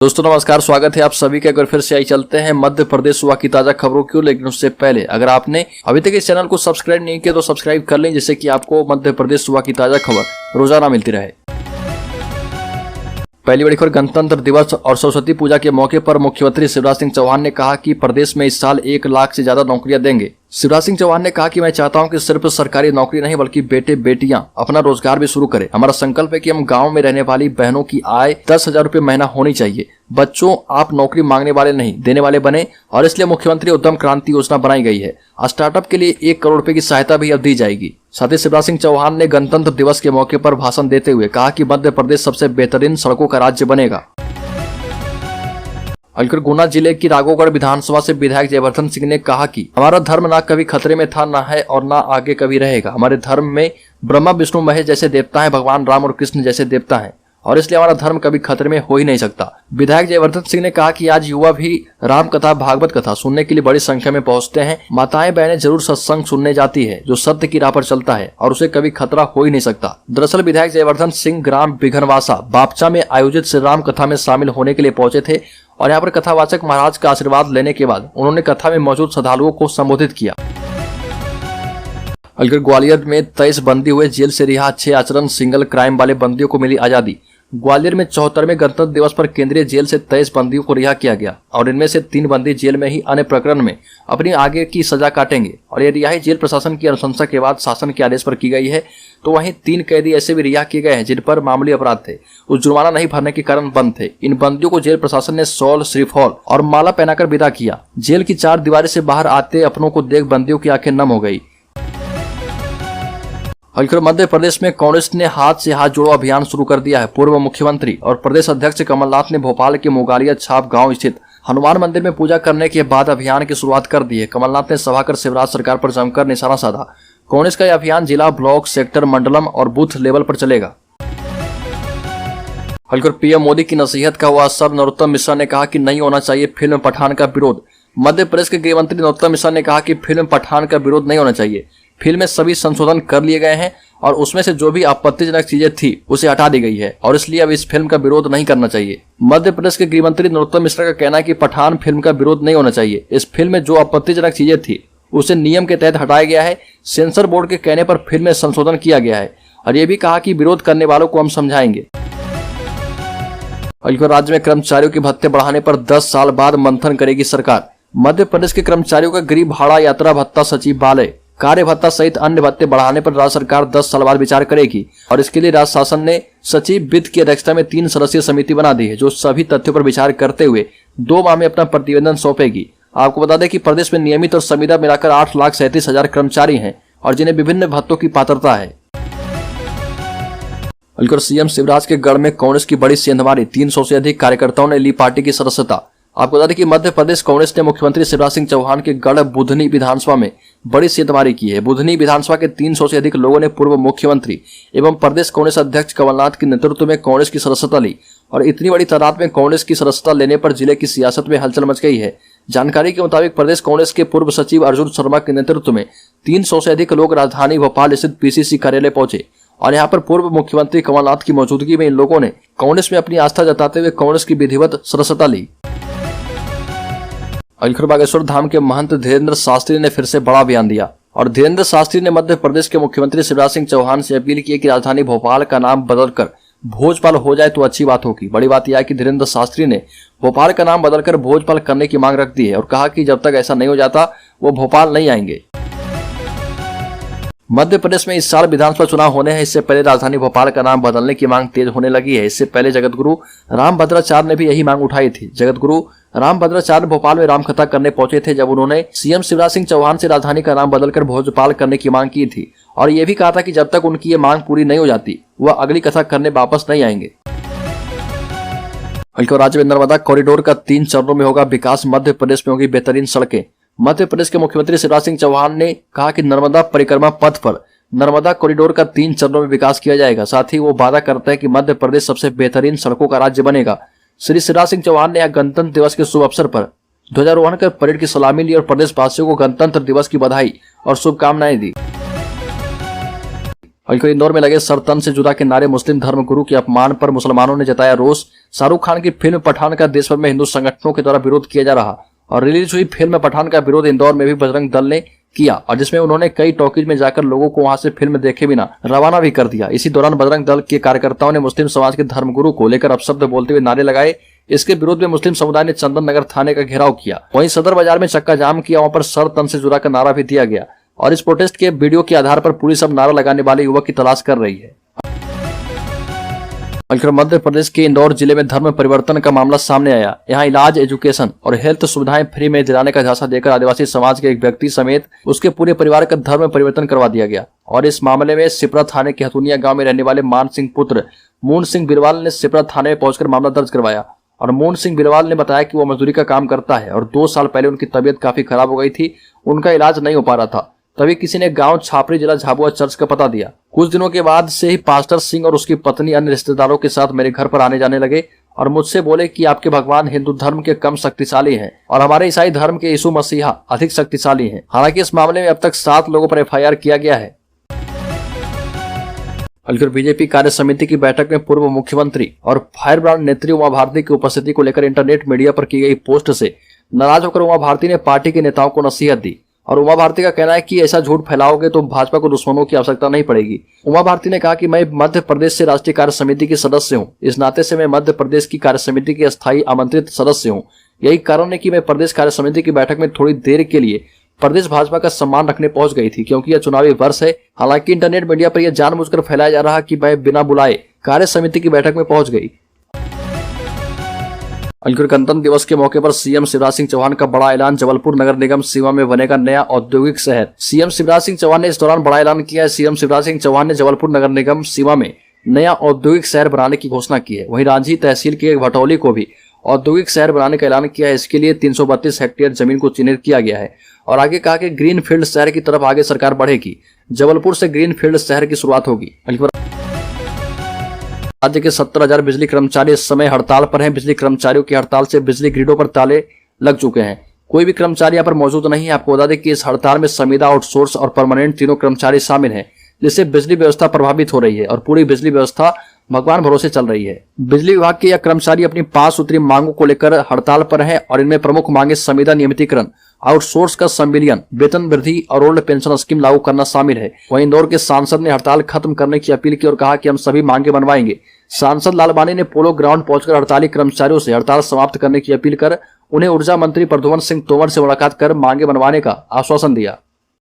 दोस्तों नमस्कार, स्वागत है आप सभी का। अगर फिर से आई चलते हैं मध्य प्रदेश सुबह की ताजा खबरों की। लेकिन उससे पहले अगर आपने अभी तक इस चैनल को सब्सक्राइब नहीं किया तो सब्सक्राइब कर लें, जिससे कि आपको मध्य प्रदेश सुबह की ताजा खबर रोजाना मिलती रहे। पहली बड़ी खबर, गणतंत्र दिवस और सरस्वती पूजा के मौके पर मुख्यमंत्री शिवराज सिंह चौहान ने कहा कि प्रदेश में इस साल 1 लाख से ज्यादा नौकरियां देंगे। शिवराज सिंह चौहान ने कहा कि मैं चाहता हूं कि सिर्फ सरकारी नौकरी नहीं बल्कि बेटे बेटियां अपना रोजगार भी शुरू करें। हमारा संकल्प है कि हम गांव में रहने वाली बहनों की आय 10,000 रुपए महीना होनी चाहिए। बच्चों, आप नौकरी मांगने वाले नहीं देने वाले बने, और इसलिए मुख्यमंत्री उद्यम क्रांति योजना बनाई गई है। स्टार्टअप के लिए 1 करोड़ रुपए की सहायता भी अब दी जाएगी। साथ ही शिवराज सिंह चौहान ने गणतंत्र दिवस के मौके पर भाषण देते हुए कहा कि मध्य प्रदेश सबसे बेहतरीन सड़कों का राज्य बनेगा। गुना जिले की राघोगढ़ विधानसभा से विधायक जयवर्धन सिंह ने कहा कि हमारा धर्म ना कभी खतरे में था, ना है और ना आगे कभी रहेगा। हमारे धर्म में ब्रह्मा विष्णु महेश जैसे देवता हैं, भगवान राम और कृष्ण जैसे देवता हैं, और इसलिए हमारा धर्म कभी खतरे में हो ही नहीं सकता। विधायक जयवर्धन सिंह ने कहा कि आज युवा भी राम कथा भागवत कथा सुनने के लिए बड़ी संख्या में पहुंचते हैं। माताएं बहनें जरूर सत्संग सुनने जाती है जो सत्य की राह पर चलता है, और उसे कभी खतरा हो ही नहीं सकता। दरअसल विधायक जयवर्धन सिंह ग्राम बिघनवासा बापचा में आयोजित श्री राम कथा में शामिल होने के लिए पहुंचे थे, और यहाँ पर कथावाचक महाराज का आशीर्वाद लेने के बाद उन्होंने कथा में मौजूद श्रद्धालुओं को संबोधित किया। ग्वालियर में 23 बंदी हुए जेल से रिहा 6 आचरण सिंगल क्राइम वाले बंदियों को मिली आजादी। ग्वालियर में 74वें गणतंत्र दिवस पर केंद्रीय जेल से 23 बंदियों को रिहा किया गया, और इनमें से 3 बंदी जेल में ही अन्य प्रकरण में अपनी आगे की सजा काटेंगे। और ये रिहाई जेल प्रशासन की अनुशंसा के बाद शासन के आदेश पर की गई है। तो वहीं 3 कैदी ऐसे भी रिहा किए गए हैं जिन पर मामूली अपराध थे, उस जुर्माना नहीं भरने के कारण बंद थे। इन बंदियों को जेल प्रशासन ने शॉल, श्रीफॉल और माला पहनाकर विदा किया। जेल की 4 दीवारी से बाहर आते अपनों को देख बंदियों की आंखें नम हो गई। मध्य प्रदेश में कांग्रेस ने हाथ से हाथ जोड़ो अभियान शुरू कर दिया है। पूर्व मुख्यमंत्री और प्रदेश अध्यक्ष कमलनाथ ने भोपाल के मोगालिया छाप गांव स्थित हनुमान मंदिर में पूजा करने के बाद अभियान की शुरुआत कर दी है। कमलनाथ ने सभा कर शिवराज सरकार पर जमकर निशाना साधा। कांग्रेस का यह अभियान जिला, ब्लॉक, सेक्टर, मंडलम और बूथ लेवल पर चलेगा। पीएम मोदी की नसीहत का हुआ असर, नरोत्तम मिश्रा ने कहा कि नहीं होना चाहिए फिल्म पठान का विरोध। मध्य प्रदेश के गृह मंत्री नरोत्तम मिश्रा ने कहा कि फिल्म पठान का विरोध नहीं होना चाहिए। फिल्म में सभी संशोधन कर लिए गए हैं, और उसमें से जो भी आपत्तिजनक चीजें थी उसे हटा दी गई है, और इसलिए अब इस फिल्म का विरोध नहीं करना चाहिए। मध्य प्रदेश के गृह मंत्री नरोत्तम मिश्रा का कहना है कि पठान फिल्म का विरोध नहीं होना चाहिए। इस फिल्म में जो आपत्तिजनक चीजें थी उसे नियम के तहत हटाया गया है। सेंसर बोर्ड के कहने पर फिल्म में संशोधन किया गया है, और ये भी कहा कि विरोध करने वालों को हम समझाएंगे। राज्य में कर्मचारियों के भत्ते बढ़ाने पर 10 साल बाद मंथन करेगी सरकार। मध्य प्रदेश के कर्मचारियों का गरीब भाड़ा, यात्रा भत्ता, सचिवालय, कार्य भत्ता सहित अन्य भत्ते बढ़ाने पर राज्य सरकार 10 साल बाद विचार करेगी, और इसके लिए राज्य शासन ने सचिव वित्त की अध्यक्षता में 3 सदस्यीय समिति बना दी है, जो सभी तथ्यों पर विचार करते हुए 2 माह में अपना प्रतिवेदन सौंपेगी। आपको बता दें कि प्रदेश में नियमित और संविदा मिलाकर 8,37,000 कर्मचारी हैं, और जिन्हें विभिन्न भत्तों की पात्रता है। सीएम शिवराज के गढ़ में कांग्रेस की बड़ी सेंधमारी, 300 से अधिक कार्यकर्ताओं ने ली पार्टी की सदस्यता। आपको बता दें कि मध्य प्रदेश कांग्रेस ने मुख्यमंत्री शिवराज सिंह चौहान के गढ़ बुधनी विधानसभा में बड़ी सेंधमारी की है। बुधनी विधानसभा के 300 से अधिक लोगों ने पूर्व मुख्यमंत्री एवं प्रदेश कांग्रेस अध्यक्ष कमलनाथ के नेतृत्व में कांग्रेस की सदस्यता ली, और इतनी बड़ी तादाद में कांग्रेस की सदस्यता लेने पर जिले की सियासत में हलचल मच गई है। जानकारी के मुताबिक प्रदेश कांग्रेस के पूर्व सचिव अर्जुन शर्मा के नेतृत्व में 300 से अधिक लोग राजधानी भोपाल स्थित पीसीसी कार्यालय पहुंचे, और यहाँ पर पूर्व मुख्यमंत्री कमलनाथ की मौजूदगी में इन लोगों ने कांग्रेस में अपनी आस्था जताते हुए कांग्रेस की विधिवत सदस्यता ली। बागेश्वर धाम के महंत धीरेन्द्र शास्त्री ने फिर से बड़ा बयान दिया, और धीरेन्द्र शास्त्री ने मध्य प्रदेश के मुख्यमंत्री शिवराज सिंह चौहान से अपील की कि राजधानी भोपाल का नाम बदलकर भोजपाल हो जाए तो अच्छी बात होगी। बड़ी बात यह है कि धीरेन्द्र शास्त्री ने भोपाल का नाम बदलकर भोजपाल करने की मांग रख दी है, और कहा कि जब तक ऐसा नहीं हो जाता वो भोपाल नहीं आएंगे। मध्य प्रदेश में इस साल विधानसभा चुनाव होने हैं। इससे पहले राजधानी भोपाल का नाम बदलने की मांग तेज होने लगी है। इससे पहले जगतगुरु रामभद्राचार्य ने भी यही मांग उठाई थी। जगतगुरु रामभद्राचार्य भोपाल में रामकथा करने पहुंचे थे, जब उन्होंने सीएम शिवराज सिंह चौहान से राजधानी का नाम बदलकर भोजपाल करने की मांग की थी, और यह भी कहा था कि जब तक उनकी ये मांग पूरी नहीं हो जाती वह अगली कथा करने वापस नहीं आएंगे। राज्य में नर्मदा कॉरिडोर का 3 चरणों में होगा विकास। मध्य प्रदेश में होगी बेहतरीन सड़कें। मध्य प्रदेश के मुख्यमंत्री शिवराज सिंह चौहान ने कहा कि नर्मदा परिक्रमा पथ पर नर्मदा कॉरिडोर का 3 चरणों में विकास किया जाएगा। साथ ही वो वादा करते हैं कि मध्य प्रदेश सबसे बेहतरीन सड़कों का राज्य बनेगा। श्री शिवराज सिंह चौहान ने गणतंत्र दिवस के शुभ अवसर पर ध्वजारोहण कर परेड की सलामी ली और प्रदेशवासियों को गणतंत्र दिवस की बधाई और शुभकामनाएं दी। और इंदौर में लगे सर तन से जुदा के नारे, मुस्लिम धर्मगुरु के अपमान पर मुसलमानों ने जताया रोष। शाहरुख खान की फिल्म पठान का देश भर में हिंदू संगठनों के द्वारा विरोध किया जा रहा और रिलीज हुई फिल्म पठान का विरोध इंदौर में भी बजरंग दल ने किया और जिसमें उन्होंने कई टॉकीज में जाकर लोगों को वहां से फिल्म देखे बिना रवाना भी कर दिया। इसी दौरान बजरंग दल के कार्यकर्ताओं ने मुस्लिम समाज के धर्मगुरु को लेकर अपशब्द बोलते हुए नारे लगाए। इसके विरोध में मुस्लिम समुदाय ने चंदन नगर थाने का घेराव किया। वहीं सदर बाजार में चक्का जाम किया, वहां पर सर तन से जुड़ा का नारा भी दिया गया और इस प्रोटेस्ट के वीडियो के आधार पर पुलिस अब नारा लगाने वाले युवक की तलाश कर रही है। मध्य प्रदेश के इंदौर जिले में धर्म परिवर्तन का मामला सामने आया। यहाँ इलाज, एजुकेशन और हेल्थ सुविधाएं फ्री में दिलाने का झांसा देकर आदिवासी समाज के एक व्यक्ति समेत उसके पूरे परिवार का धर्म परिवर्तन करवा दिया गया और इस मामले में सिपरा थाने के हथुनिया गांव में रहने वाले मान सिंह पुत्र मून सिंह बिरवाल ने सिपरा थाने में पहुंचकर मामला दर्ज करवाया और मून सिंह बिरवाल ने बताया कि वो मजदूरी का काम करता है और 2 साल पहले उनकी तबीयत काफी खराब हो गई थी, उनका इलाज नहीं हो पा रहा था। तभी किसी ने गांव छापरी जिला झाबुआ चर्च का पता दिया। कुछ दिनों के बाद से ही पास्टर सिंह और उसकी पत्नी अन्य रिश्तेदारों के साथ मेरे घर पर आने जाने लगे और मुझसे बोले कि आपके भगवान हिंदू धर्म के कम शक्तिशाली हैं और हमारे ईसाई धर्म के यीशु मसीहा अधिक शक्तिशाली हैं। हालांकि इस मामले में अब तक 7 लोगों पर FIR किया गया है। बीजेपी कार्य समिति की बैठक में पूर्व मुख्यमंत्री और फायर ब्रांड नेत्री उमा भारती की उपस्थिति को लेकर इंटरनेट मीडिया पर की गई पोस्ट से नाराज होकर उमा भारती ने पार्टी के नेताओं को नसीहत दी और उमा भारती का कहना है कि ऐसा झूठ फैलाओगे तो भाजपा को दुश्मनों की आवश्यकता नहीं पड़ेगी। उमा भारती ने कहा कि मैं मध्य प्रदेश से राष्ट्रीय कार्य समिति की सदस्य हूं, इस नाते से मैं मध्य प्रदेश की कार्य समिति की अस्थायी आमंत्रित सदस्य हूं। यही कारण है कि मैं प्रदेश कार्य समिति की बैठक में थोड़ी देर के लिए प्रदेश भाजपा का सम्मान रखने पहुंच गई थी क्योंकि यह चुनावी वर्ष है। हालांकि इंटरनेट मीडिया पर यह जानबूझकर फैलाया जा रहा कि मैं बिना बुलाए कार्य समिति की बैठक में पहुंच गई। गणतंत्र दिवस के मौके पर सीएम शिवराज सिंह चौहान का बड़ा ऐलान, जबलपुर नगर निगम सीमा में बनेगा नया औद्योगिक शहर। सीएम शिवराज सिंह चौहान ने इस दौरान बड़ा ऐलान किया है। सीएम शिवराज सिंह चौहान ने जबलपुर नगर निगम सीमा में नया औद्योगिक शहर बनाने की घोषणा की है। वहीं रांझी तहसील के भटौली को भी औद्योगिक शहर बनाने का ऐलान किया है। इसके लिए 332 हेक्टेयर जमीन को चिन्हित किया गया है और आगे कहा कि ग्रीन फील्ड शहर की तरफ आगे सरकार बढ़ेगी। जबलपुर से ग्रीन फील्ड शहर की शुरुआत होगी। राज्य के 70,000 बिजली कर्मचारी इस समय हड़ताल पर हैं। बिजली कर्मचारियों की हड़ताल से बिजली ग्रिडों पर ताले लग चुके हैं। कोई भी कर्मचारी यहाँ पर मौजूद नहीं है। आपको बता दें कि इस हड़ताल में संविदा, आउटसोर्स और परमानेंट तीनों कर्मचारी शामिल हैं, जिससे बिजली व्यवस्था प्रभावित हो रही है और पूरी बिजली व्यवस्था भगवान भरोसे चल रही है। बिजली विभाग के यह कर्मचारी अपनी 5 सूत्रीय मांगों को लेकर हड़ताल पर हैं और इनमें प्रमुख मांगे संविदा नियमितीकरण, आउटसोर्स का संविलियन, वेतन वृद्धि और ओल्ड पेंशन स्कीम लागू करना शामिल है। वहीं इंदौर के सांसद ने हड़ताल खत्म करने की अपील की और कहा कि हम सभी मांगे मनवाएंगे। सांसद लालवानी ने पोलो ग्राउंड पहुंचकर हड़ताली कर्मचारियों से हड़ताल समाप्त करने की अपील कर उन्हें ऊर्जा मंत्री प्रद्युम्न सिंह तोमर से मुलाकात कर मांगे मनवाने का आश्वासन दिया।